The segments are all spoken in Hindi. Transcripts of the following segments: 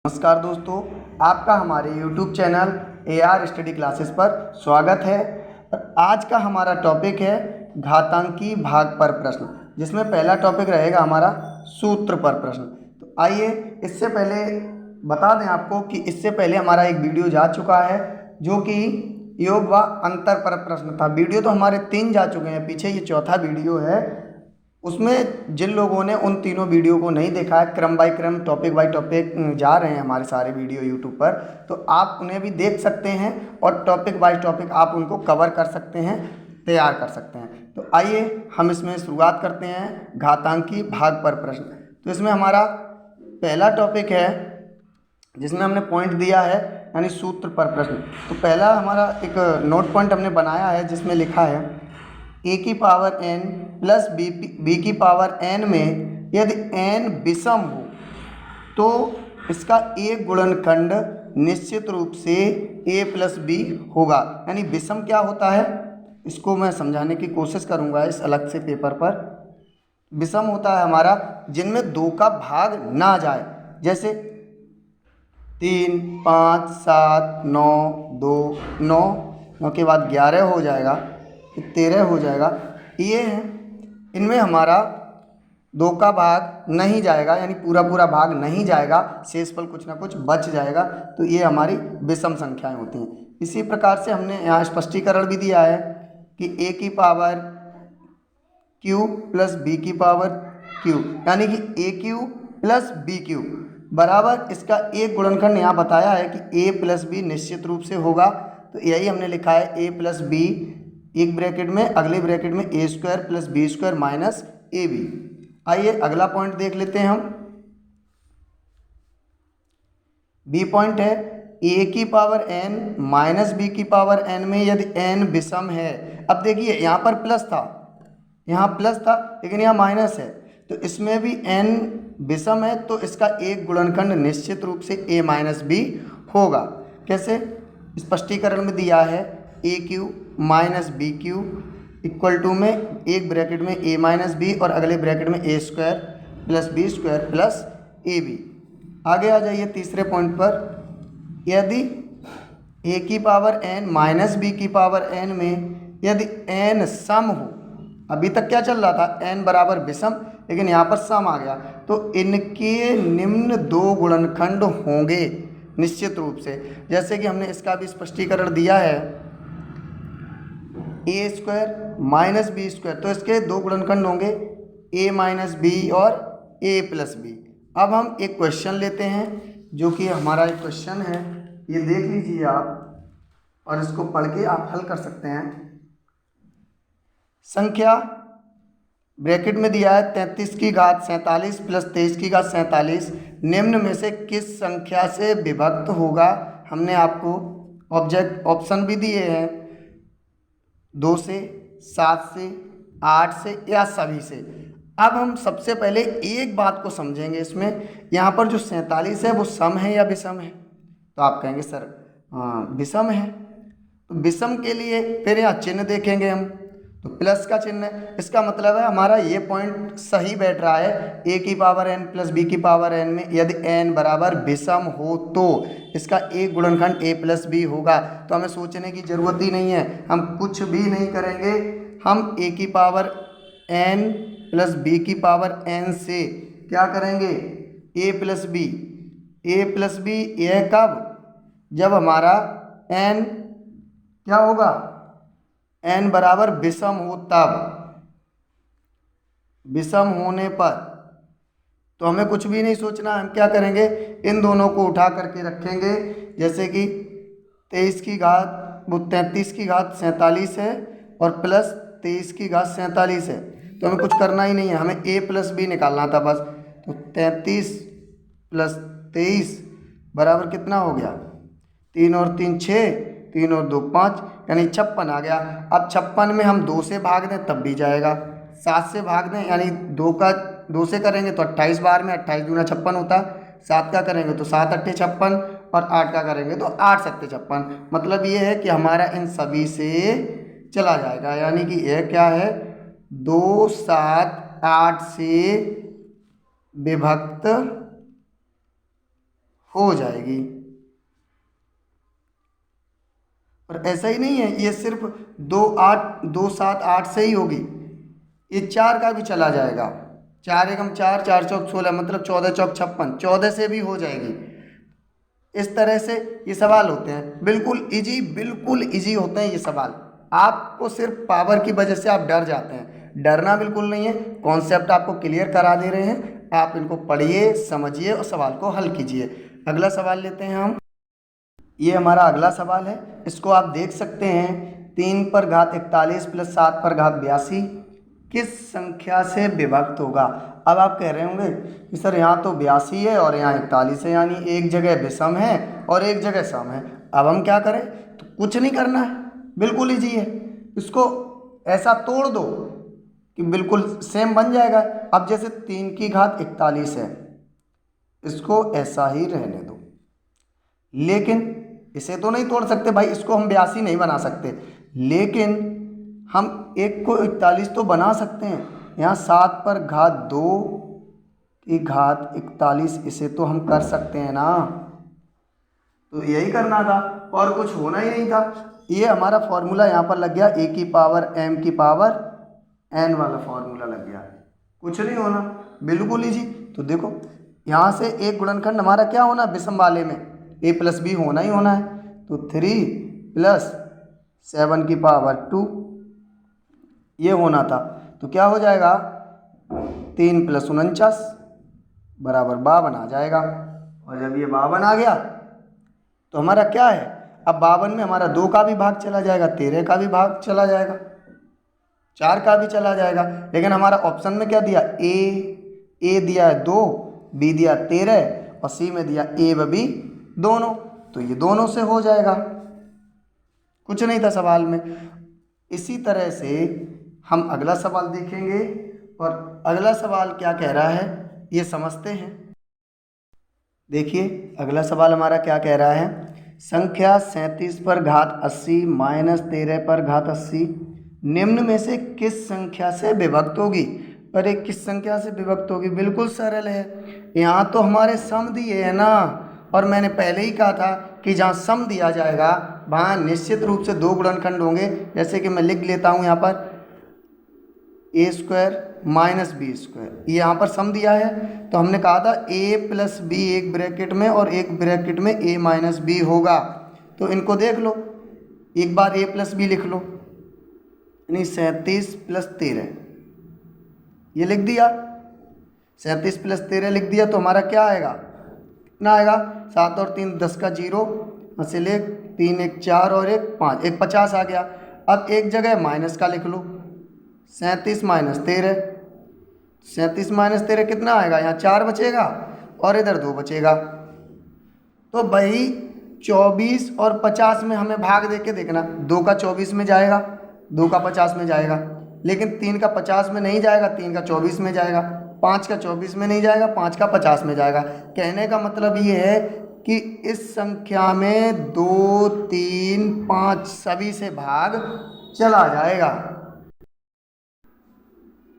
नमस्कार दोस्तों, आपका हमारे YouTube channel AR study classes पर स्वागत है। और आज का हमारा टॉपिक है घातांकी भाग पर प्रश्न, जिसमें पहला टॉपिक रहेगा हमारा सूत्र पर प्रश्न। तो आइए इससे पहले बता दें आपको कि इससे पहले हमारा एक वीडियो जा चुका है जो कि योग व अंतर पर प्रश्न था। वीडियो तो हमारे 3 जा चुके हैं, पीछे ये चौथा वीडियो है। उसमें जिन लोगों ने उन तीनों वीडियो को नहीं देखा है, क्रम बाय क्रम टॉपिक बाय टॉपिक जा रहे हैं हमारे सारे वीडियो यूट्यूब पर, तो आप उन्हें भी देख सकते हैं और टॉपिक बाय टॉपिक आप उनको कवर कर सकते हैं, तैयार कर सकते हैं। तो आइए हम इसमें शुरुआत करते हैं घातांकी भाग पर प्रश्न। तो इसमें हमारा पहला टॉपिक है जिसमें हमने पॉइंट दिया है यानी सूत्र पर प्रश्न। तो पहला हमारा एक नोट पॉइंट हमने बनाया है जिसमें लिखा है a की पावर n प्लस b की पावर n में यदि n विषम हो तो इसका एक गुणनखंड निश्चित रूप से a प्लस b होगा। यानी विषम क्या होता है इसको मैं समझाने की कोशिश करूंगा इस अलग से पेपर पर। विषम होता है हमारा जिनमें 2 का भाग ना जाए, जैसे 3, 5, 7, 9, 2, 9 के बाद 11 हो जाएगा, 13 हो जाएगा। ये हैं, इनमें हमारा 2 का भाग नहीं जाएगा, यानी पूरा पूरा भाग नहीं जाएगा, शेषफल कुछ ना कुछ बच जाएगा। तो ये हमारी विषम संख्याएं होती हैं। इसी प्रकार से हमने यहाँ स्पष्टीकरण भी दिया है कि a की पावर q प्लस b की पावर q, यानी कि AQ प्लस BQ बराबर इसका एक गुणनखंड यहाँ बताया है कि a प्लस बी निश्चित रूप से होगा। तो यही हमने लिखा है a प्लस बी एक ब्रैकेट में, अगले ब्रैकेट में a square plus B square minus AB। आइए अगला पॉइंट देख लेते हैं हम। बी पॉइंट है a की पावर n माइनस b की पावर n में यदि n विषम है। अब देखिए यहाँ पर प्लस था, यहाँ प्लस था लेकिन यहाँ माइनस है, तो इसमें भी n विषम है तो इसका एक गुणनखंड निश्चित रूप से a माइनस बी होगा। कैसे? स्पष्टीकरण में दिया है AQ minus BQ equal to में एक ब्रैकेट में a माइनस बी और अगले ब्रैकेट में a square plus B square plus AB। आगे आ जाइए तीसरे पॉइंट पर। यदि a की पावर n माइनस b की पावर n में यदि n सम हो, अभी तक क्या चल रहा था n बराबर विषम, लेकिन यहाँ पर सम आ गया, तो इनके निम्न 2 गुणनखंड होंगे निश्चित रूप से। जैसे कि हमने इसका भी स्पष्टीकरण दिया है a square minus B square, तो इसके 2 गुणनखंड होंगे a माइनस बी और a प्लस बी। अब हम एक क्वेश्चन लेते हैं जो कि हमारा एक क्वेश्चन है, ये देख लीजिए आप और इसको पढ़ के आप हल कर सकते हैं। संख्या ब्रैकेट में दिया है 33 की घात 47 प्लस 23 की घात 47 निम्न में से किस संख्या से विभक्त होगा। हमने आपको ऑप्शन भी दिए हैं 2 से, 7 से, 8 से या सभी से। अब हम सबसे पहले एक बात को समझेंगे इसमें, यहाँ पर जो 47 है वो सम है या विषम है। तो आप कहेंगे सर विषम है, तो विषम के लिए फिर यहाँ चिन्ह देखेंगे हम, तो प्लस का चिन्ह है। इसका मतलब है हमारा ये पॉइंट सही बैठ रहा है। a की पावर n प्लस b की पावर n में यदि n बराबर विषम हो तो इसका एक गुणनखंड a प्लस बी होगा। तो हमें सोचने की ज़रूरत ही नहीं है, हम कुछ भी नहीं करेंगे, हम a की पावर n प्लस b की पावर n से क्या करेंगे a प्लस बी। यह कब? जब हमारा n क्या होगा, n बराबर विषम हो, तब विषम होने पर तो हमें कुछ भी नहीं सोचना, हम क्या करेंगे इन दोनों को उठा करके रखेंगे। जैसे कि 23 की घात वो 33 की घात 47 है और प्लस 23 की घात 47 है, तो हमें कुछ करना ही नहीं है, हमें a प्लस बी निकालना था बस। तो 33 प्लस 23 बराबर कितना हो गया, 3 और 3 6, 3 और 2 5, यानी 56 आ गया। अब 56 में हम 2 से भाग दें तब भी जाएगा, 7 से भाग दें यानी 2 से करेंगे तो 28 बार में 28 दूना 56 होता है, 7 का करेंगे तो 7 अट्ठे 56 और 8 का करेंगे तो 8 सत्ते 56। मतलब ये है कि हमारा इन सभी से चला जाएगा, यानी कि यह क्या है 2 7 8 से विभक्त हो जाएगी। और ऐसा ही नहीं है ये सिर्फ 2 8 2 7 8 से ही होगी, ये 4 का भी चला जाएगा। 4 एकम 4, 4 चौक 16, मतलब 14 चौक 56, 14 से भी हो जाएगी। इस तरह से ये सवाल होते हैं, बिल्कुल इजी होते हैं ये सवाल। आपको सिर्फ पावर की वजह से आप डर जाते हैं, डरना बिल्कुल नहीं है। कॉन्सेप्ट आपको क्लियर करा दे रहे हैं, आप इनको पढ़िए, समझिए और सवाल को हल कीजिए। अगला सवाल लेते हैं हम। ये हमारा अगला सवाल है, इसको आप देख सकते हैं। 3 पर घात 41 प्लस 7 पर घात 82 किस संख्या से विभक्त होगा। अब आप कह रहे होंगे कि सर यहाँ तो 82 है और यहाँ 41 है, यानी एक जगह विषम है और एक जगह सम है। अब हम क्या करें, तो कुछ नहीं करना है, बिल्कुल ईजी है। इसको ऐसा तोड़ दो कि बिल्कुल सेम बन जाएगा। अब जैसे 3 की घात 41 है, इसको ऐसा ही रहने दो, लेकिन इसे तो नहीं तोड़ सकते भाई, इसको हम 82 नहीं बना सकते, लेकिन हम एक को 41 तो बना सकते हैं। यहाँ 7 पर घात 2 की घात 41, इसे तो हम कर सकते हैं ना। तो यही करना था और कुछ होना ही नहीं था। ये हमारा फॉर्मूला यहाँ पर लग गया, ए की पावर m की पावर n वाला फॉर्मूला लग गया, कुछ नहीं होना, बिल्कुल ईजी। तो देखो यहाँ से एक गुणनखंड हमारा क्या होना, विषम वाले में a प्लस बी होना ही होना है। तो 3 प्लस 7 की पावर 2 ये होना था। तो क्या हो जाएगा, 3 प्लस 49 बराबर 52 आ जाएगा। और जब ये 52 आ गया तो हमारा क्या है, अब 52 में हमारा 2 का भी भाग चला जाएगा, 13 का भी भाग चला जाएगा, 4 का भी चला जाएगा। लेकिन हमारा ऑप्शन में क्या दिया, ए दिया है 2, बी दिया 13 और सी में दिया ए व बी दोनों। तो ये दोनों से हो जाएगा, कुछ नहीं था सवाल में। इसी तरह से हम अगला सवाल देखेंगे, और अगला सवाल क्या कह रहा है ये समझते हैं। देखिए अगला सवाल हमारा क्या कह रहा है, संख्या 37 पर घात 80 माइनस 13 पर घात 80 निम्न में से किस संख्या से विभक्त होगी। अरे किस संख्या से विभक्त होगी, बिल्कुल सरल है। यहाँ तो हमारे सम दिए है ना, और मैंने पहले ही कहा था कि जहाँ सम दिया जाएगा वहाँ निश्चित रूप से 2 गुणनखंड होंगे। जैसे कि मैं लिख लेता हूँ यहाँ पर ए स्क्वायर माइनस बी स्क्वायर, ये यहाँ पर सम दिया है। तो हमने कहा था ए प्लस बी एक ब्रैकेट में और एक ब्रैकेट में ए माइनस बी होगा। तो इनको देख लो, एक बार ए प्लस बी लिख लो, यानी 37 प्लस 13 ये लिख दिया, 37 प्लस 13 लिख दिया। तो हमारा क्या आएगा, कितना आएगा, 7 और 3 10 का 0, से ले 3 1 4 और 1 5, 1 50 आ गया। अब एक जगह माइनस का लिख लो, 37 माइनस 13, 37 माइनस 13 कितना आएगा, यहाँ 4 बचेगा और इधर 2 बचेगा। तो भाई 24 और 50 में हमें भाग दे के देखना, 2 का 24 में जाएगा, 2 का 50 में जाएगा, लेकिन 3 का 50 में नहीं जाएगा, 3 का 24 में जाएगा, 5 का 24 में नहीं जाएगा, 5 का 50 में जाएगा। कहने का मतलब ये है कि इस संख्या में 2 3 5 सभी से भाग चला जाएगा।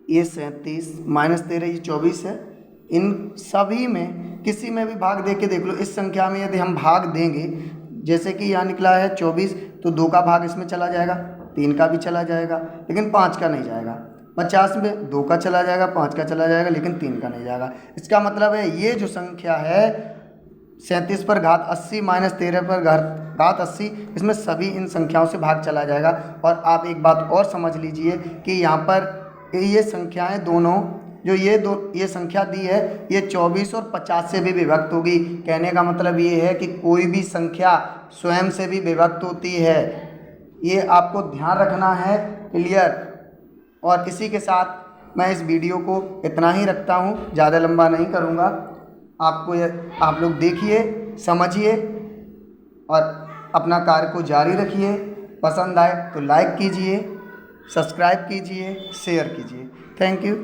ये 37 माइनस 13 ये 24 है, इन सभी में किसी में भी भाग दे के देख लो। इस संख्या में यदि हम भाग देंगे, जैसे कि यहाँ निकला है 24, तो 2 का भाग इसमें चला जाएगा, 3 का भी चला जाएगा, लेकिन 5 का नहीं जाएगा। 50 में 2 का चला जाएगा, 5 का चला जाएगा, लेकिन 3 का नहीं जाएगा। इसका मतलब है ये जो संख्या है 37 पर घात 80 माइनस 13 पर घात 80, इसमें सभी इन संख्याओं से भाग चला जाएगा। और आप एक बात और समझ लीजिए कि यहाँ पर ये संख्याएं दोनों जो ये संख्या दी है, ये 24 और 50 से भी विभक्त होगी। कहने का मतलब ये है कि कोई भी संख्या स्वयं से भी विभक्त होती है, ये आपको ध्यान रखना है, क्लियर। और इसी के साथ मैं इस वीडियो को इतना ही रखता हूँ, ज़्यादा लंबा नहीं करूँगा। आप लोग देखिए, समझिए और अपना कार्य को जारी रखिए। पसंद आए तो लाइक कीजिए, सब्सक्राइब कीजिए, शेयर कीजिए। Thank you.